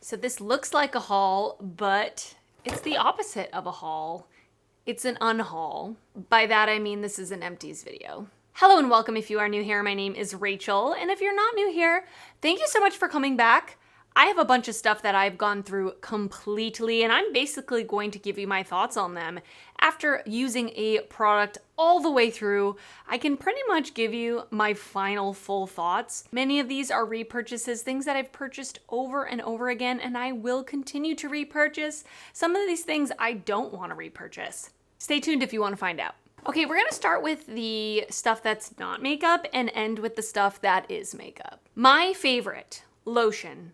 So this looks like a haul, but it's the opposite of a haul. It's an unhaul. By that I mean this is an empties video. Hello and welcome if you are new here. My name is Rachel, and if you're not new here, thank you so much for coming back. I have a bunch of stuff that I've gone through completely, and I'm basically going to give you my thoughts on them. After using a product all the way through, I can pretty much give you my final full thoughts. Many of these are repurchases, things that I've purchased over and over again, and I will continue to repurchase. Some of these things I don't want to repurchase. Stay tuned if you want to find out. Okay, we're gonna start with the stuff that's not makeup and end with the stuff that is makeup. My favorite lotion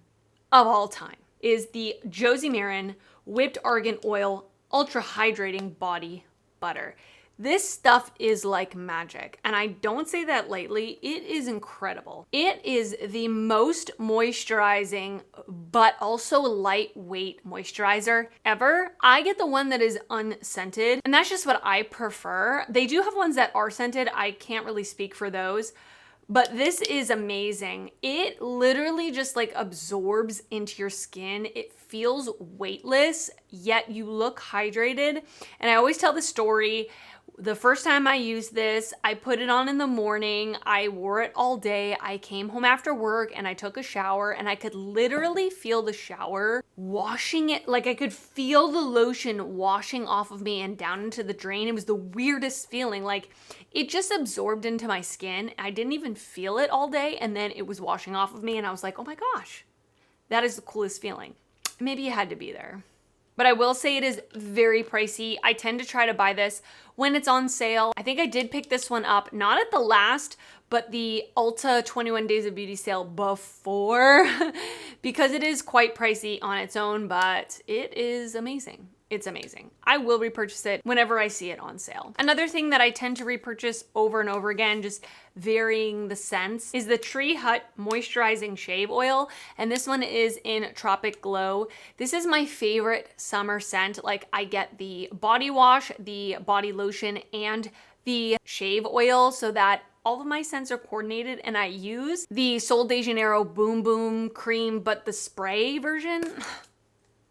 of all time is the Josie Maran Whipped Argan Oil Ultra Hydrating Body Butter. This stuff is like magic, and I don't say that lightly. It is incredible. It is the most moisturizing, but also lightweight moisturizer ever. I get the one that is unscented, and that's just what I prefer. They do have ones that are scented. I can't really speak for those. But this is amazing. It literally just like absorbs into your skin. It feels weightless, yet you look hydrated. And I always tell the story. The first time I used this, I put it on in the morning. I wore it all day. I came home after work and I took a shower, and I could literally feel the shower washing it. Like I could feel the lotion washing off of me and down into the drain. It was the weirdest feeling. Like it just absorbed into my skin. I didn't even feel it all day, and then it was washing off of me, and I was like, oh my gosh, that is the coolest feeling. Maybe you had to be there. But I will say it is very pricey. I tend to try to buy this when it's on sale. I think I did pick this one up, not at the last, but the Ulta 21 Days of Beauty sale before, because it is quite pricey on its own, but it is amazing. It's amazing. I will repurchase it whenever I see it on sale. Another thing that I tend to repurchase over and over again, just varying the scents, is the Tree Hut Moisturizing Shave Oil. And this one is in Tropic Glow. This is my favorite summer scent. Like I get the body wash, the body lotion, and the shave oil so that all of my scents are coordinated, and I use the Sol de Janeiro Boom Boom Cream, but the spray version.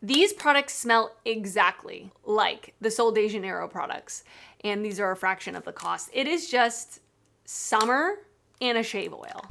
These products smell exactly like the Sol de Janeiro products, and these are a fraction of the cost. It is just summer and a shave oil.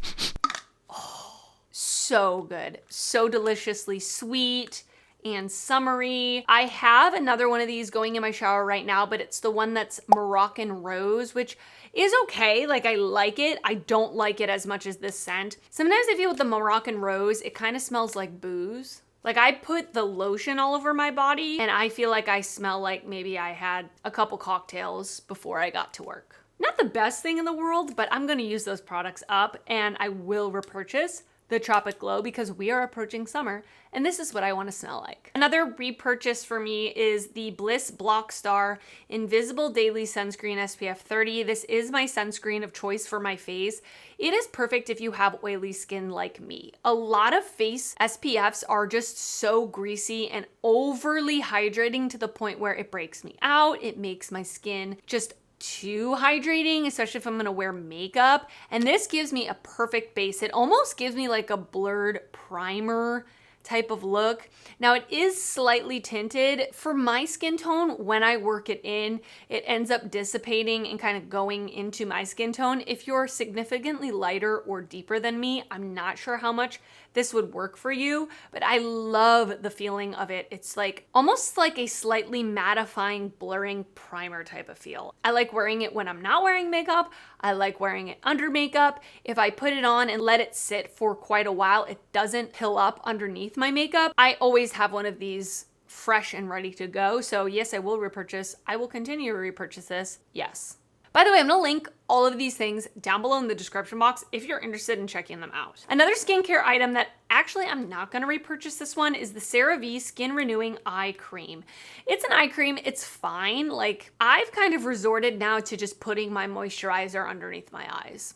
Oh, so good. So deliciously sweet and summery. I have another one of these going in my shower right now, but it's the one that's Moroccan Rose, which is okay. Like I like it. I don't like it as much as this scent. Sometimes I feel with the Moroccan Rose, it kind of smells like booze. Like I put the lotion all over my body, and I feel like I smell like maybe I had a couple cocktails before I got to work. Not the best thing in the world, but I'm gonna use those products up, and I will repurchase the Tropic Glow because we are approaching summer, and this is what I want to smell like. Another repurchase for me is the Bliss Block Star Invisible Daily Sunscreen SPF 30. This is my sunscreen of choice for my face. It is perfect if you have oily skin like me. A lot of face SPFs are just so greasy and overly hydrating to the point where it breaks me out. It makes my skin just too hydrating, especially if I'm gonna wear makeup. And this gives me a perfect base. It almost gives me like a blurred primer type of look. Now it is slightly tinted. For my skin tone, when I work it in, it ends up dissipating and kind of going into my skin tone. If you're significantly lighter or deeper than me, I'm not sure how much this would work for you, but I love the feeling of it. It's like almost like a slightly mattifying, blurring primer type of feel. I like wearing it when I'm not wearing makeup. I like wearing it under makeup. If I put it on and let it sit for quite a while, it doesn't pill up underneath my makeup. I always have one of these fresh and ready to go. So yes, I will repurchase. I will continue to repurchase this. Yes. By the way, I'm gonna link all of these things down below in the description box if you're interested in checking them out. Another skincare item that actually I'm not gonna repurchase this one is the CeraVe Skin Renewing Eye Cream. It's an eye cream, it's fine. Like I've kind of resorted now to just putting my moisturizer underneath my eyes.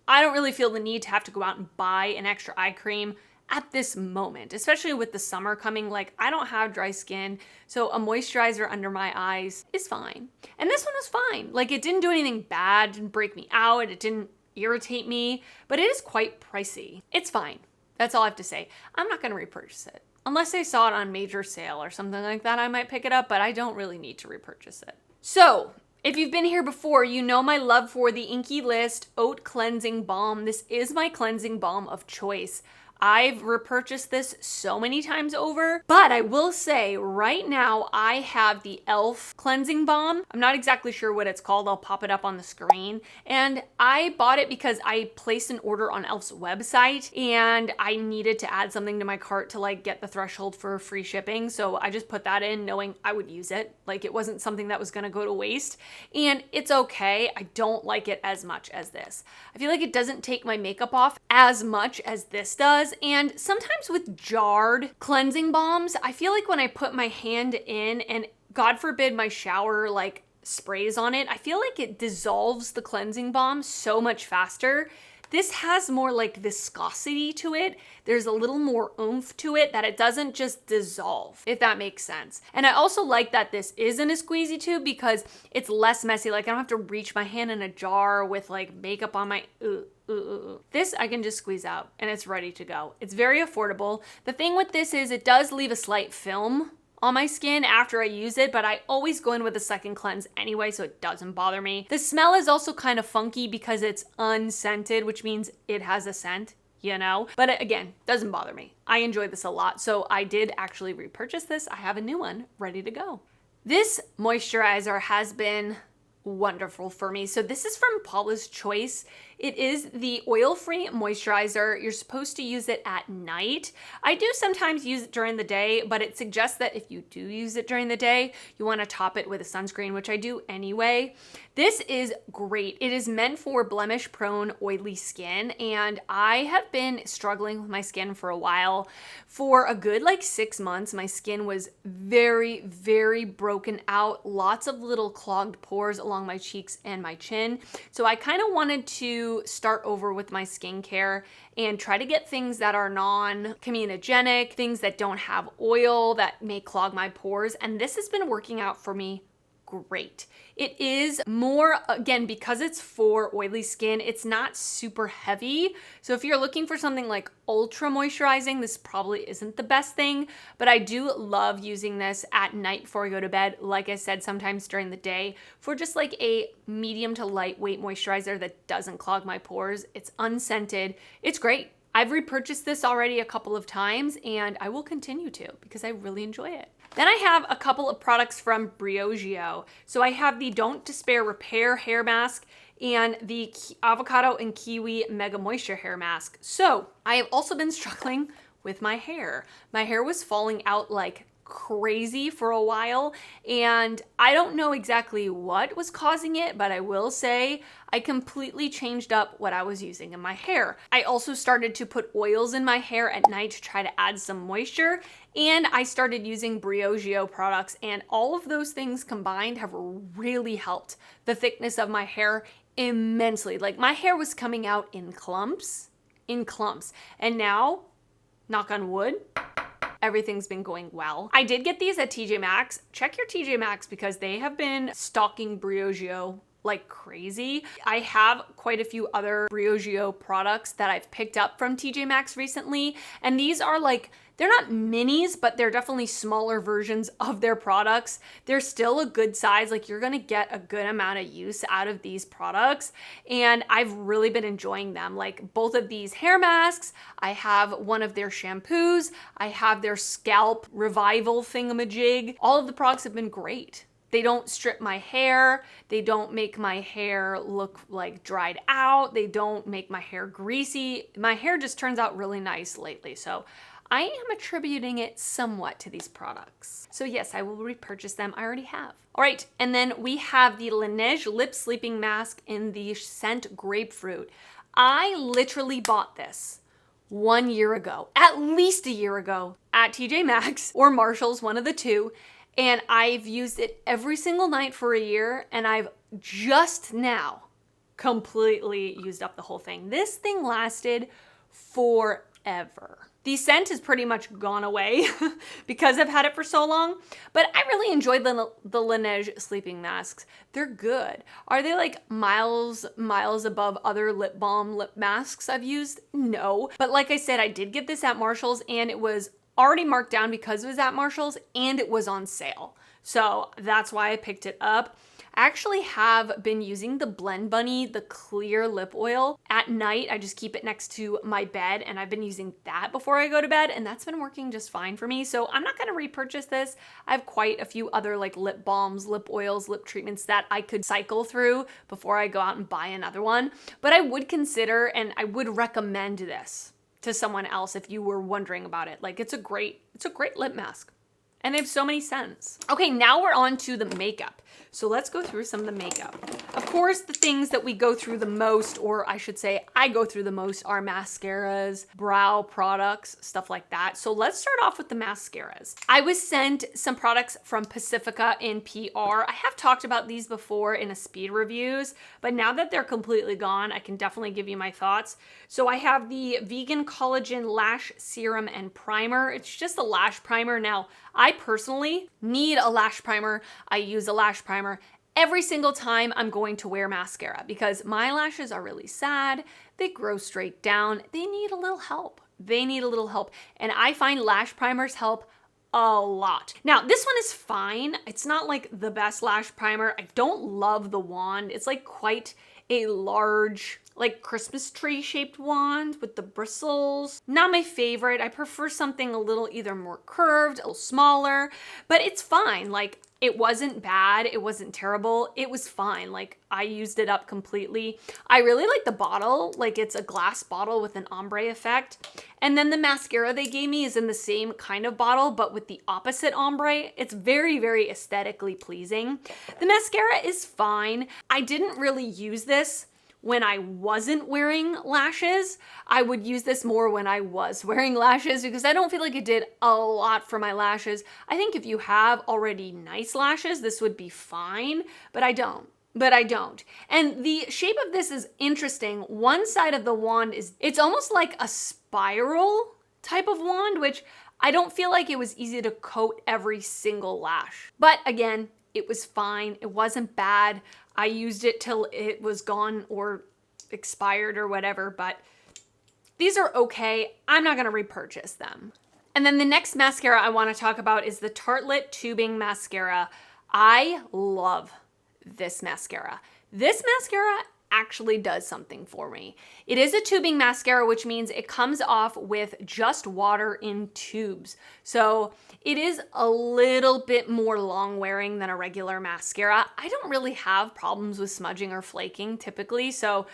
I don't really feel the need to have to go out and buy an extra eye cream at this moment, especially with the summer coming. Like I don't have dry skin, so a moisturizer under my eyes is fine. And this one was fine. Like it didn't do anything bad, didn't break me out, it didn't irritate me, but it is quite pricey. It's fine. That's all I have to say. I'm not gonna repurchase it. Unless I saw it on major sale or something like that, I might pick it up, but I don't really need to repurchase it. So, if you've been here before, you know my love for the Inkey List Oat Cleansing Balm. This is my cleansing balm of choice. I've repurchased this so many times over, but I will say right now I have the e.l.f. cleansing balm. I'm not exactly sure what it's called. I'll pop it up on the screen. And I bought it because I placed an order on e.l.f.'s website and I needed to add something to my cart to like get the threshold for free shipping. So I just put that in knowing I would use it. Like it wasn't something that was gonna go to waste. And it's okay. I don't like it as much as this. I feel like it doesn't take my makeup off as much as this does. And sometimes with jarred cleansing balms, I feel like when I put my hand in and God forbid my shower like sprays on it, I feel like it dissolves the cleansing balm so much faster. This has more like viscosity to it. There's a little more oomph to it that it doesn't just dissolve, if that makes sense. And I also like that this isn't a squeezy tube because it's less messy. Like I don't have to reach my hand in a jar with like makeup on my, This I can just squeeze out and it's ready to go. It's very affordable. The thing with this is it does leave a slight film on my skin after I use it, but I always go in with a second cleanse anyway, so it doesn't bother me. The smell is also kind of funky because it's unscented, which means it has a scent, you know? But again, doesn't bother me. I enjoy this a lot, so I did actually repurchase this. I have a new one ready to go. This moisturizer has been wonderful for me. So this is from Paula's Choice. It is the oil-free moisturizer. You're supposed to use it at night. I do sometimes use it during the day, but it suggests that if you do use it during the day, you want to top it with a sunscreen, which I do anyway. This is great. It is meant for blemish-prone, oily skin, and I have been struggling with my skin for a while. For a good like 6 months, my skin was very, very broken out. Lots of little clogged pores along my cheeks and my chin. So I kind of wanted to start over with my skincare and try to get things that are non-comedogenic, things that don't have oil that may clog my pores. And this has been working out for me great. It is more, again, because it's for oily skin, it's not super heavy. So if you're looking for something like ultra moisturizing, this probably isn't the best thing, but I do love using this at night before I go to bed. Like I said, sometimes during the day for just like a medium to lightweight moisturizer that doesn't clog my pores. It's unscented. It's great. I've repurchased this already a couple of times and I will continue to because I really enjoy it. Then I have a couple of products from Briogeo. So I have the Don't Despair Repair Hair Mask and the Avocado and Kiwi Mega Moisture Hair Mask. So I have also been struggling with my hair. My hair was falling out like crazy for a while and I don't know exactly what was causing it, but I will say I completely changed up what I was using in my hair. I also started to put oils in my hair at night to try to add some moisture, and I started using Briogeo products, and all of those things combined have really helped the thickness of my hair immensely. Like my hair was coming out in clumps, and now, knock on wood, everything's been going well. I did get these at TJ Maxx. Check your TJ Maxx because they have been stocking Briogeo like crazy. I have quite a few other Briogeo products that I've picked up from TJ Maxx recently, and these are like, they're not minis, but they're definitely smaller versions of their products. They're still a good size. Like you're gonna get a good amount of use out of these products. And I've really been enjoying them. Like both of these hair masks, I have one of their shampoos, I have their scalp revival thingamajig. All of the products have been great. They don't strip my hair. They don't make my hair look like dried out. They don't make my hair greasy. My hair just turns out really nice lately. So I am attributing it somewhat to these products. So yes, I will repurchase them. I already have. All right, and then we have the Laneige Lip Sleeping Mask in the scent Grapefruit. I literally bought this 1 year ago, at least a year ago, at TJ Maxx or Marshall's, one of the two, and I've used it every single night for a year, and I've just now completely used up the whole thing. This thing lasted forever. The scent has pretty much gone away because I've had it for so long, but I really enjoyed the Laneige sleeping masks. They're good. Are they like miles above other lip balm lip masks I've used? No. But like I said, I did get this at Marshall's and it was already marked down because it was at Marshall's and it was on sale. So that's why I picked it up. I actually have been using the Blend Bunny, the clear lip oil. At night, I just keep it next to my bed, and I've been using that before I go to bed, and that's been working just fine for me. So I'm not gonna repurchase this. I have quite a few other like lip balms, lip oils, lip treatments that I could cycle through before I go out and buy another one. But I would consider, and I would recommend this to someone else if you were wondering about it. Like it's a great lip mask. And they have so many scents. Okay, now we're on to the makeup. So let's go through some of the makeup. Of course, the things that we go through the most, or I should say I go through the most, are mascaras, brow products, stuff like that. So let's start off with the mascaras. I was sent some products from Pacifica in PR. I have talked about these before in a speed reviews, but now that they're completely gone, I can definitely give you my thoughts. So I have the Vegan Collagen Lash Serum and Primer. It's just a lash primer. Now, I personally need a lash primer. I use a lash primer every single time I'm going to wear mascara because my lashes are really sad. They grow straight down. They need a little help. And I find lash primers help a lot. Now, this one is fine. It's not like the best lash primer. I don't love the wand. It's like quite a large, like Christmas tree shaped wand with the bristles. Not my favorite. I prefer something a little either more curved, a little smaller, but it's fine. Like it wasn't bad. It wasn't terrible. It was fine. Like I used it up completely. I really like the bottle. Like it's a glass bottle with an ombre effect. And then the mascara they gave me is in the same kind of bottle, but with the opposite ombre. It's very, very aesthetically pleasing. The mascara is fine. I didn't really use this when I wasn't wearing lashes. I would use this more when I was wearing lashes because I don't feel like it did a lot for my lashes. I think if you have already nice lashes, this would be fine, but I don't. And the shape of this is interesting. One side of the wand it's almost like a spiral type of wand, which I don't feel like it was easy to coat every single lash. But again, it was fine. It wasn't bad. I used it till it was gone or expired or whatever, but these are okay. I'm not gonna repurchase them. And then the next mascara I wanna talk about is the Tartelette Tubing Mascara. I love this mascara. This mascara actually does something for me. It is a tubing mascara, which means it comes off with just water in tubes. So it is a little bit more long wearing than a regular mascara. I don't really have problems with smudging or flaking typically, so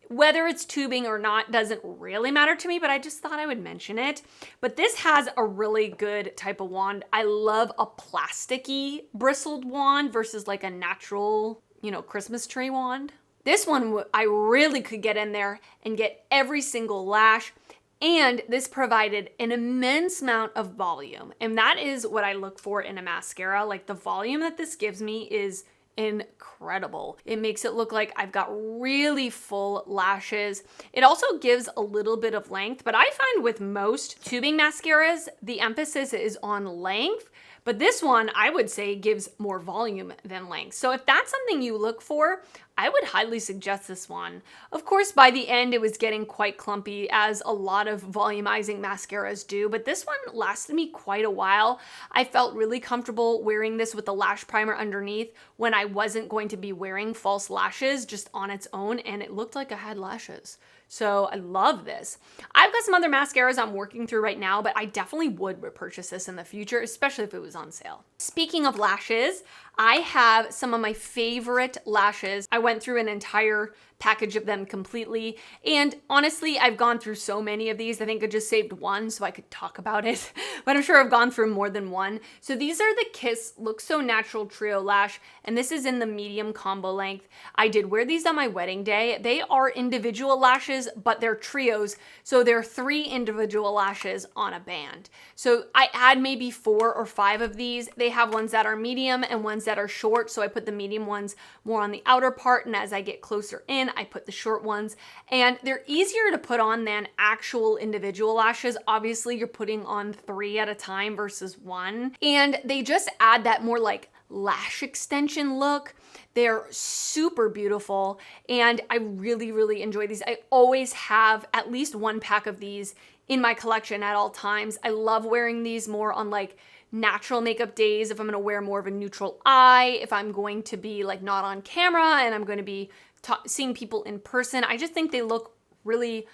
whether it's tubing or not doesn't really matter to me, but I just thought I would mention it. But this has a really good type of wand. I love a plasticky bristled wand versus like a natural, Christmas tree wand. This one, I really could get in there and get every single lash, and this provided an immense amount of volume. And that is what I look for in a mascara. Like the volume that this gives me is incredible. It makes it look like I've got really full lashes. It also gives a little bit of length, but I find with most tubing mascaras, the emphasis is on length. But this one, I would say, gives more volume than length. So if that's something you look for, I would highly suggest this one. Of course, by the end, it was getting quite clumpy, as a lot of volumizing mascaras do, but this one lasted me quite a while. I felt really comfortable wearing this with the lash primer underneath when I wasn't going to be wearing false lashes just on its own, and it looked like I had lashes. So I love this. I've got some other mascaras I'm working through right now, but I definitely would repurchase this in the future, especially if it was on sale. Speaking of lashes, I have some of my favorite lashes. I went through an entire package of them completely. And honestly, I've gone through so many of these. I think I just saved one so I could talk about it, but I'm sure I've gone through more than one. So these are the Kiss Look So Natural Trio Lash, and this is in the medium combo length. I did wear these on my wedding day. They are individual lashes, but they're trios. So they're 3 individual lashes on a band. So I add maybe 4 or 5 of these. They have ones that are medium and ones that are short. So I put the medium ones more on the outer part, and as I get closer in, I put the short ones, and they're easier to put on than actual individual lashes. Obviously, you're putting on 3 at a time versus 1, and they just add that more like lash extension look. They're super beautiful, and I really, really enjoy these. I always have at least 1 pack of these in my collection at all times. I love wearing these more on like natural makeup days, if I'm gonna wear more of a neutral eye, if I'm going to be like not on camera and I'm gonna be seeing people in person. I just think they look really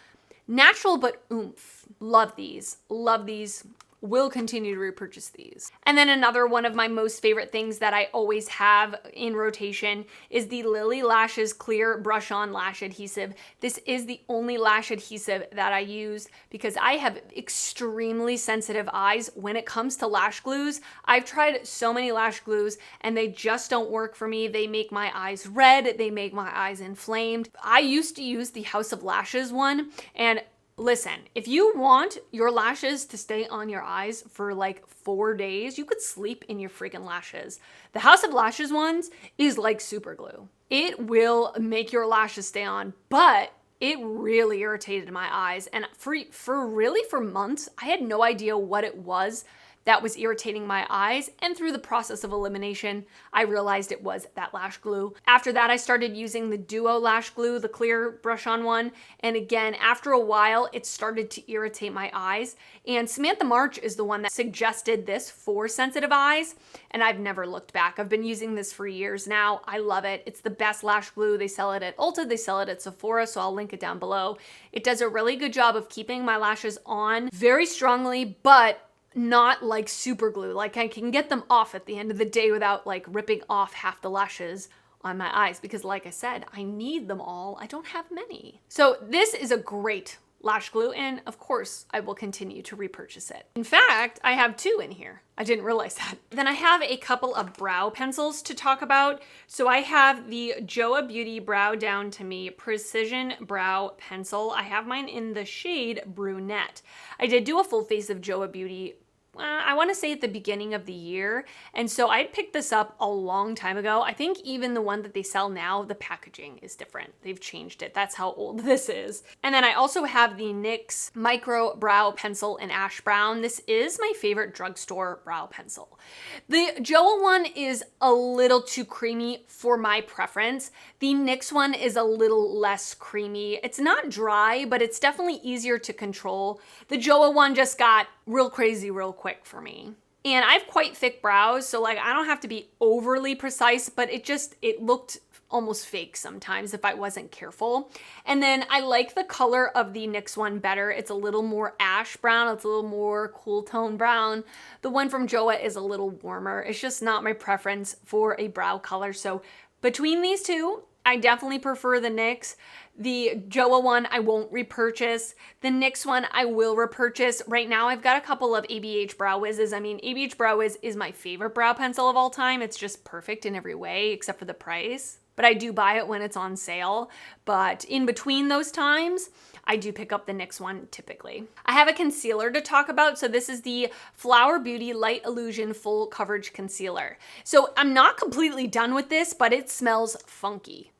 natural but oomph. Love these, love these. Will continue to repurchase these. And then another one of my most favorite things that I always have in rotation is the Lily Lashes Clear Brush On Lash Adhesive. This is the only lash adhesive that I use because I have extremely sensitive eyes when it comes to lash glues. I've tried so many lash glues and they just don't work for me. They make my eyes red, they make my eyes inflamed. I used to use the House of Lashes one, and listen, if you want your lashes to stay on your eyes for like 4 days, you could sleep in your freaking lashes. The House of Lashes ones is like super glue. It will make your lashes stay on, but it really irritated my eyes. And for months, I had no idea what it was that was irritating my eyes, and through the process of elimination, I realized it was that lash glue. After that, I started using the Duo lash glue, the clear brush-on one, and again, after a while, it started to irritate my eyes, and Samantha March is the one that suggested this for sensitive eyes, and I've never looked back. I've been using this for years now. I love it. It's the best lash glue. They sell it at Ulta, they sell it at Sephora, so I'll link it down below. It does a really good job of keeping my lashes on very strongly, but not like super glue. Like I can get them off at the end of the day without like ripping off half the lashes on my eyes because like I said, I need them all. I don't have many. So this is a great lash glue and of course I will continue to repurchase it. In fact, I have 2 in here. I didn't realize that. Then I have a couple of brow pencils to talk about. So I have the Joa Beauty Brow Down to Me Precision Brow Pencil. I have mine in the shade Brunette. I did do a full face of Joa Beauty I want to say at the beginning of the year. And so I picked this up a long time ago. I think even the one that they sell now, the packaging is different. They've changed it. That's how old this is. And then I also have the NYX Micro Brow Pencil in Ash Brown. This is my favorite drugstore brow pencil. The Joa one is a little too creamy for my preference. The NYX one is a little less creamy. It's not dry, but it's definitely easier to control. The Joa one just got real crazy real quick for me. And I have quite thick brows, so like I don't have to be overly precise, but it looked almost fake sometimes if I wasn't careful. And then I like the color of the NYX one better. It's a little more ash brown. It's a little more cool tone brown. The one from Joa is a little warmer. It's just not my preference for a brow color. So between these two, I definitely prefer the NYX. The Joa one I won't repurchase. The NYX one I will repurchase. Right now I've got a couple of ABH Brow Wizzes. I mean, ABH Brow Wiz is my favorite brow pencil of all time. It's just perfect in every way except for the price. But I do buy it when it's on sale. But in between those times, I do pick up the NYX one typically. I have a concealer to talk about. So this is the Flower Beauty Light Illusion Full Coverage Concealer. So I'm not completely done with this, but it smells funky.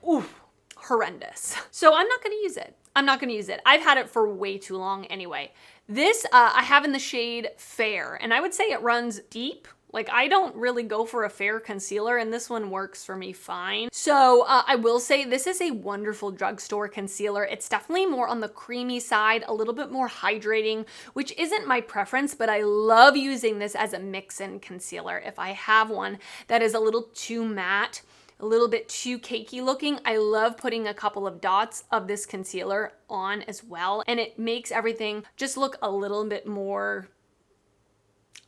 Ooh, horrendous. So I'm not gonna use it. I'm not gonna use it. I've had it for way too long anyway. This I have in the shade Fair, and I would say it runs deep. Like I don't really go for a fair concealer and this one works for me fine. So I will say this is a wonderful drugstore concealer. It's definitely more on the creamy side, a little bit more hydrating, which isn't my preference, but I love using this as a mix-in concealer. If I have one that is a little too matte, a little bit too cakey looking, I love putting a couple of dots of this concealer on as well. And it makes everything just look a little bit more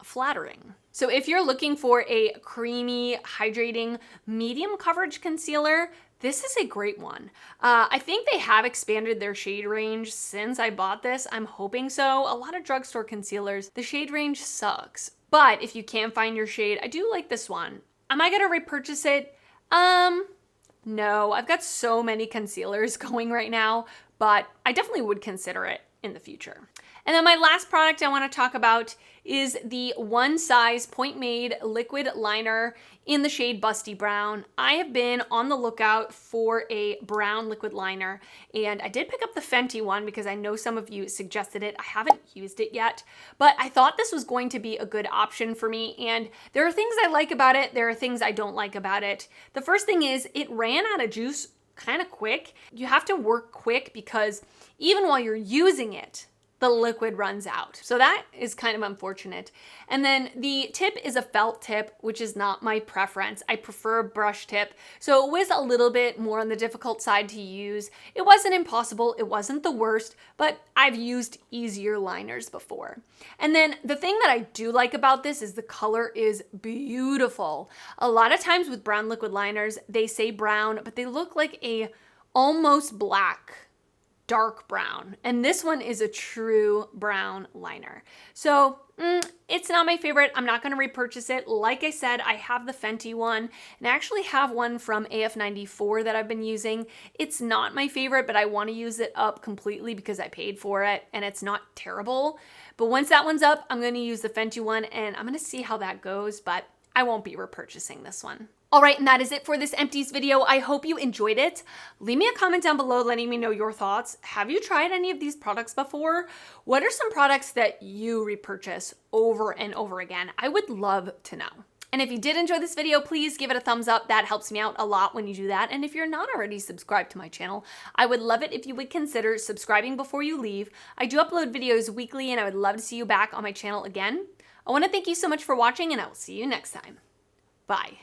flattering. So if you're looking for a creamy, hydrating, medium coverage concealer, this is a great one. I think they have expanded their shade range since I bought this. I'm hoping so. A lot of drugstore concealers, the shade range sucks. But if you can't find your shade, I do like this one. Am I gonna repurchase it? No, I've got so many concealers going right now, but I definitely would consider it in the future. And then my last product I want to talk about is the One Size Point Made Liquid Liner in the shade Busty Brown. I have been on the lookout for a brown liquid liner, and I did pick up the Fenty one because I know some of you suggested it. I haven't used it yet, but I thought this was going to be a good option for me, and there are things I like about it, there are things I don't like about it. The first thing is it ran out of juice kind of quick. You have to work quick because even while you're using it, the liquid runs out. So that is kind of unfortunate. And then the tip is a felt tip, which is not my preference. I prefer a brush tip. So it was a little bit more on the difficult side to use. It wasn't impossible, it wasn't the worst, but I've used easier liners before. And then the thing that I do like about this is the color is beautiful. A lot of times with brown liquid liners, they say brown, but they look like a almost black, dark brown, and this one is a true brown liner. So it's not my favorite. I'm not going to repurchase it. Like I said, I have the Fenty one, and I actually have one from AF94 that I've been using. It's not my favorite, but I want to use it up completely because I paid for it, and it's not terrible. But once that one's up, I'm going to use the Fenty one, and I'm going to see how that goes, but I won't be repurchasing this one. All right, and that is it for this Empties video. I hope you enjoyed it. Leave me a comment down below letting me know your thoughts. Have you tried any of these products before? What are some products that you repurchase over and over again? I would love to know. And if you did enjoy this video, please give it a thumbs up. That helps me out a lot when you do that. And if you're not already subscribed to my channel, I would love it if you would consider subscribing before you leave. I do upload videos weekly, and I would love to see you back on my channel again. I want to thank you so much for watching, and I will see you next time. Bye.